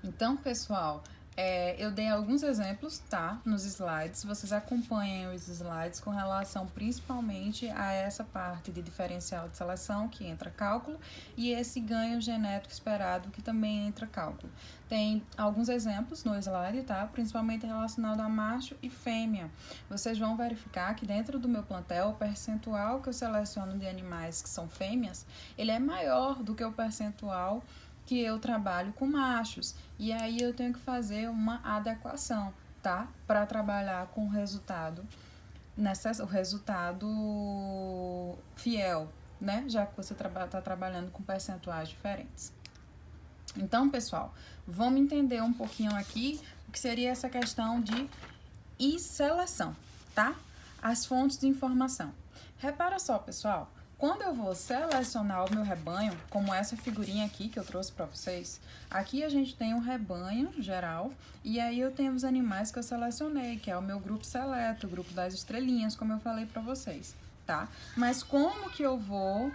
Então, pessoal, eu dei alguns exemplos, tá? Nos slides. Vocês acompanhem os slides com relação principalmente a essa parte de diferencial de seleção, que entra cálculo, e esse ganho genético esperado, que também entra cálculo. Tem alguns exemplos no slide, tá? Principalmente relacionado a macho e fêmea. Vocês vão verificar que dentro do meu plantel, o percentual que eu seleciono de animais que são fêmeas, ele é maior do que o percentual que eu trabalho com machos, e aí eu tenho que fazer uma adequação, tá? Para trabalhar com o resultado fiel, né? Já que você está trabalhando com percentuais diferentes. Então, pessoal, vamos entender um pouquinho aqui o que seria essa questão de seleção, tá? As fontes de informação. Repara só, pessoal, quando eu vou selecionar o meu rebanho, como essa figurinha aqui que eu trouxe para vocês, aqui a gente tem um rebanho geral e aí eu tenho os animais que eu selecionei, que é o meu grupo seleto, o grupo das estrelinhas, como eu falei para vocês, tá? Mas como que eu vou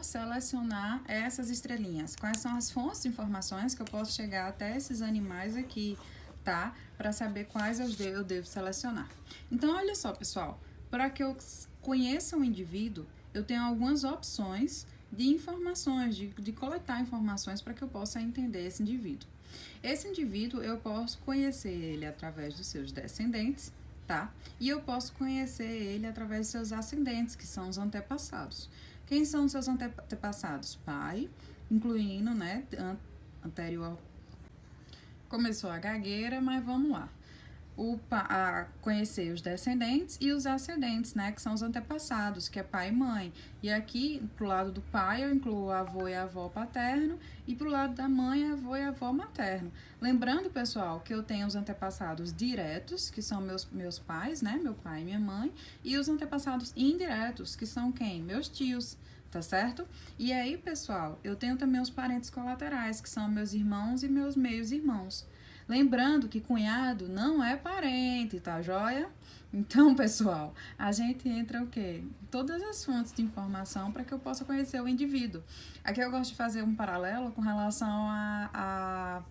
selecionar essas estrelinhas? Quais são as fontes de informações que eu posso chegar até esses animais aqui, tá? Para saber quais eu devo selecionar. Então, olha só, pessoal. Para que eu conheça um indivíduo, eu tenho algumas opções de informações, de coletar informações para que eu possa entender esse indivíduo. Esse indivíduo, eu posso conhecer ele através dos seus descendentes, tá? E eu posso conhecer ele através de seus ascendentes, que são os antepassados. Quem são os seus antepassados? Pai, incluindo, né, anterior. Começou a gagueira, mas vamos lá. Conhecer os descendentes e os ascendentes, né, que são os antepassados, que é pai e mãe. E aqui, pro lado do pai, eu incluo avô e avó paterno, e pro lado da mãe, avô e avó materno. Lembrando, pessoal, que eu tenho os antepassados diretos, que são meus pais, né, meu pai e minha mãe, e os antepassados indiretos, que são quem? Meus tios, tá certo? E aí, pessoal, eu tenho também os parentes colaterais, que são meus irmãos e meus meios-irmãos. Lembrando que cunhado não é parente, tá joia? Então, pessoal, a gente entra o quê? Todas as fontes de informação para que eu possa conhecer o indivíduo. Aqui eu gosto de fazer um paralelo com relação a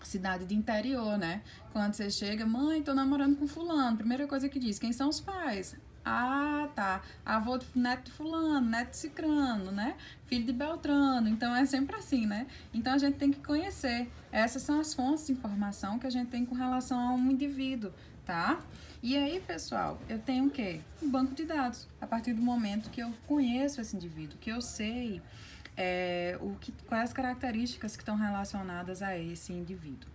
cidade de interior, né? Quando você chega, mãe, tô namorando com fulano. Primeira coisa que diz, quem são os pais? Ah, tá. Avô de neto de fulano, neto de cicrano, né? Filho de Beltrano. Então é sempre assim, né? Então a gente tem que conhecer. Essas são as fontes de informação que a gente tem com relação a um indivíduo, tá? E aí, pessoal, eu tenho o quê? Um banco de dados. A partir do momento que eu conheço esse indivíduo, que eu sei quais as características que estão relacionadas a esse indivíduo.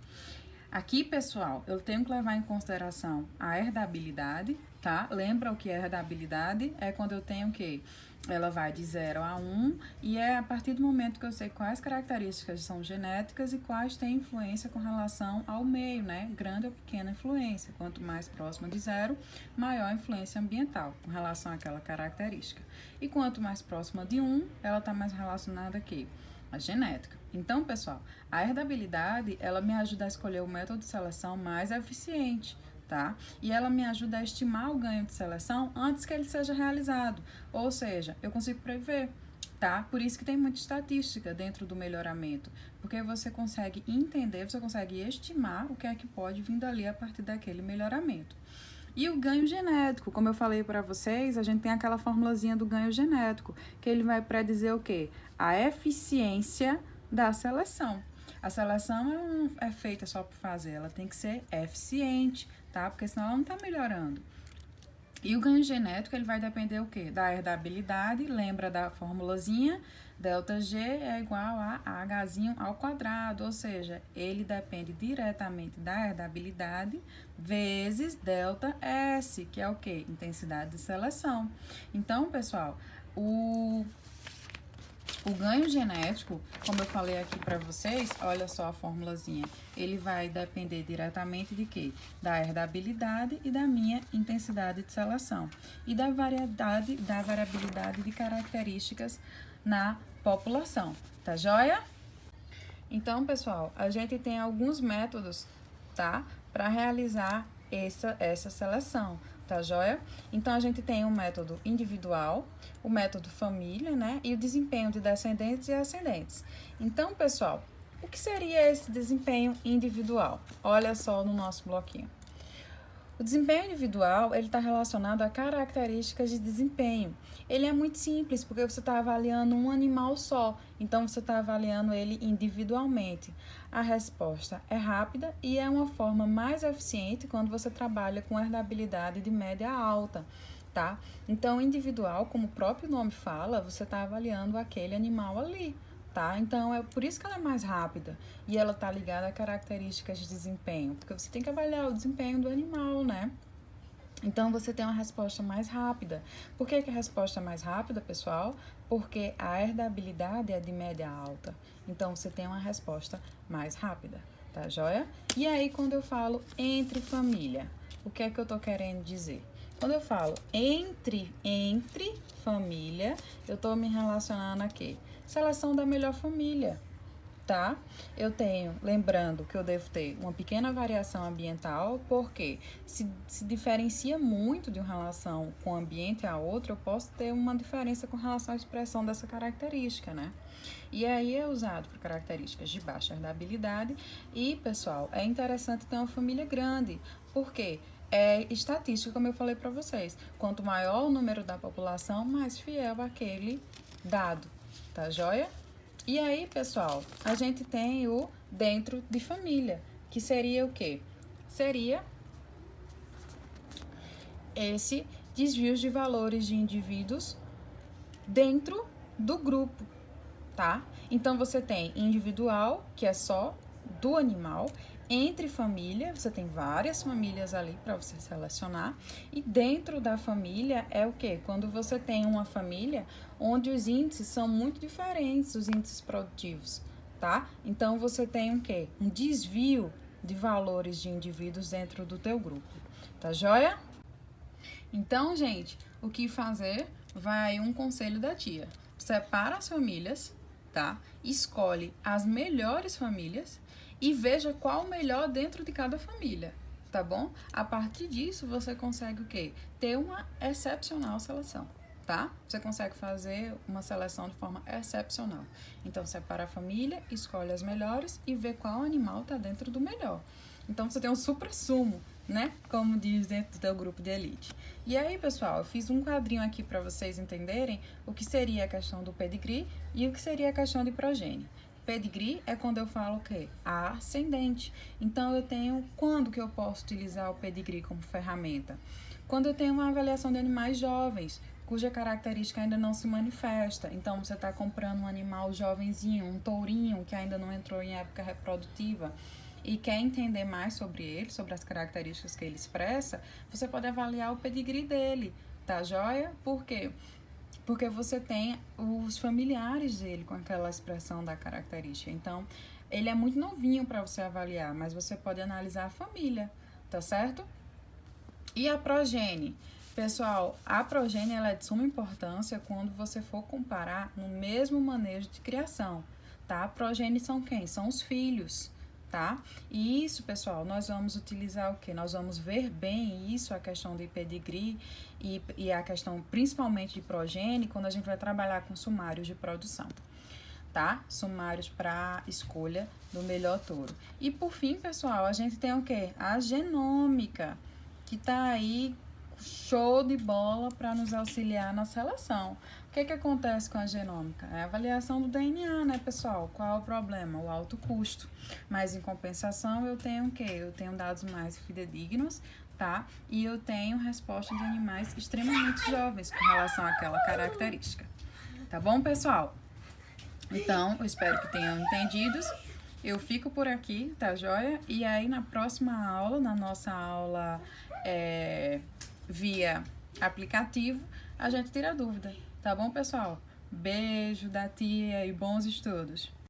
Aqui, pessoal, eu tenho que levar em consideração a herdabilidade, tá? Lembra o que é herdabilidade? É quando eu tenho o quê? Ela vai de 0 a 1 e é a partir do momento que eu sei quais características são genéticas e quais têm influência com relação ao meio, né? Grande ou pequena influência. Quanto mais próxima de 0, maior a influência ambiental com relação àquela característica. E quanto mais próxima de 1, ela está mais relacionada aqui a genética. Então, pessoal, a herdabilidade, ela me ajuda a escolher o método de seleção mais eficiente, tá? E ela me ajuda a estimar o ganho de seleção antes que ele seja realizado. Ou seja, eu consigo prever, tá? Por isso que tem muita estatística dentro do melhoramento, porque você consegue entender, você consegue estimar o que é que pode vir dali a partir daquele melhoramento. E o ganho genético, como eu falei para vocês, a gente tem aquela formulazinha do ganho genético, que ele vai predizer o quê? A eficiência da seleção. A seleção não é feita só por fazer, ela tem que ser eficiente, tá? Porque senão ela não está melhorando. E o ganho genético, ele vai depender o quê? Da herdabilidade, lembra da formulazinha? Delta G é igual a Hzinho ao quadrado, ou seja, ele depende diretamente da herdabilidade vezes delta S, que é o quê? Intensidade de seleção. Então, pessoal, o ganho genético, como eu falei aqui para vocês, olha só a formulazinha, ele vai depender diretamente de quê? Da herdabilidade e da minha intensidade de seleção. E da variabilidade de características na população, tá joia? Então, pessoal, a gente tem alguns métodos, tá? Para realizar essa seleção. tá joia? Então, a gente tem o método individual, o método família, né? E o desempenho de descendentes e ascendentes. Então, pessoal, o que seria esse desempenho individual? Olha só no nosso bloquinho. O desempenho individual, ele está relacionado a características de desempenho. Ele é muito simples, porque você está avaliando um animal só, então você está avaliando ele individualmente. A resposta é rápida e é uma forma mais eficiente quando você trabalha com herdabilidade de média a alta, tá? Então, individual, como o próprio nome fala, você está avaliando aquele animal ali. Tá? Então, é por isso que ela é mais rápida e ela tá ligada a características de desempenho, porque você tem que avaliar o desempenho do animal, né? Então, você tem uma resposta mais rápida. Por que a resposta é mais rápida, pessoal? Porque a herdabilidade é de média a alta. Então, você tem uma resposta mais rápida, tá joia? E aí, quando eu falo entre família, o que é que eu tô querendo dizer? Quando eu falo entre família, eu tô me relacionando a quê? Seleção da melhor família, tá? Eu tenho, lembrando que eu devo ter uma pequena variação ambiental, porque se diferencia muito de uma relação com o ambiente a outra, eu posso ter uma diferença com relação à expressão dessa característica, né? E aí é usado para características de baixa herdabilidade e, pessoal, é interessante ter uma família grande, porque é estatística, como eu falei para vocês, quanto maior o número da população, mais fiel aquele dado. Tá joia? E aí, pessoal, a gente tem o dentro de família, que seria o quê? Seria esse desvio de valores de indivíduos dentro do grupo, tá? Então, você tem individual, que é só do animal, entre família, você tem várias famílias ali para você selecionar, e dentro da família é o quê? Quando você tem uma família onde os índices são muito diferentes, os índices produtivos, tá? Então, você tem o quê? Um desvio de valores de indivíduos dentro do teu grupo, tá joia? Então, gente, o que fazer? Vai um conselho da tia. Separa as famílias, tá? Escolhe as melhores famílias e veja qual o melhor dentro de cada família, tá bom? A partir disso, você consegue o quê? Ter uma excepcional seleção, tá? Você consegue fazer uma seleção de forma excepcional. Então, separa a família, escolhe as melhores e vê qual animal tá dentro do melhor. Então, você tem um supra-sumo, né? Como diz dentro do teu grupo de elite. E aí, pessoal, eu fiz um quadrinho aqui para vocês entenderem o que seria a questão do pedigree e o que seria a questão de progênie. Pedigree é quando eu falo o quê? Ascendente. Então, eu tenho... Quando que eu posso utilizar o pedigree como ferramenta? Quando eu tenho uma avaliação de animais jovens, cuja característica ainda não se manifesta. Então, você está comprando um animal jovenzinho, um tourinho que ainda não entrou em época reprodutiva e quer entender mais sobre ele, sobre as características que ele expressa, você pode avaliar o pedigree dele, tá joia? Por quê? Porque você tem os familiares dele com aquela expressão da característica. Então, ele é muito novinho para você avaliar, mas você pode analisar a família, tá certo? E a progênie? Pessoal, a progênie ela é de suma importância quando você for comparar no mesmo manejo de criação, tá? A progênie são quem? São os filhos, tá? E isso, pessoal, nós vamos utilizar o quê? Nós vamos ver bem isso, a questão de pedigree e a questão principalmente de progênie, quando a gente vai trabalhar com sumários de produção, tá? Sumários para escolha do melhor touro. E por fim, pessoal, a gente tem o quê? A genômica, que tá aí show de bola para nos auxiliar na seleção. O que acontece com a genômica? É a avaliação do DNA, né, pessoal? Qual é o problema? O alto custo. Mas, em compensação, eu tenho o quê? Eu tenho dados mais fidedignos, tá? E eu tenho resposta de animais extremamente jovens com relação àquela característica. Tá bom, pessoal? Então, eu espero que tenham entendido. Eu fico por aqui, tá joia? E aí, na próxima aula, na nossa aula via aplicativo, a gente tira dúvida. Tá bom, pessoal? Beijo da tia e bons estudos!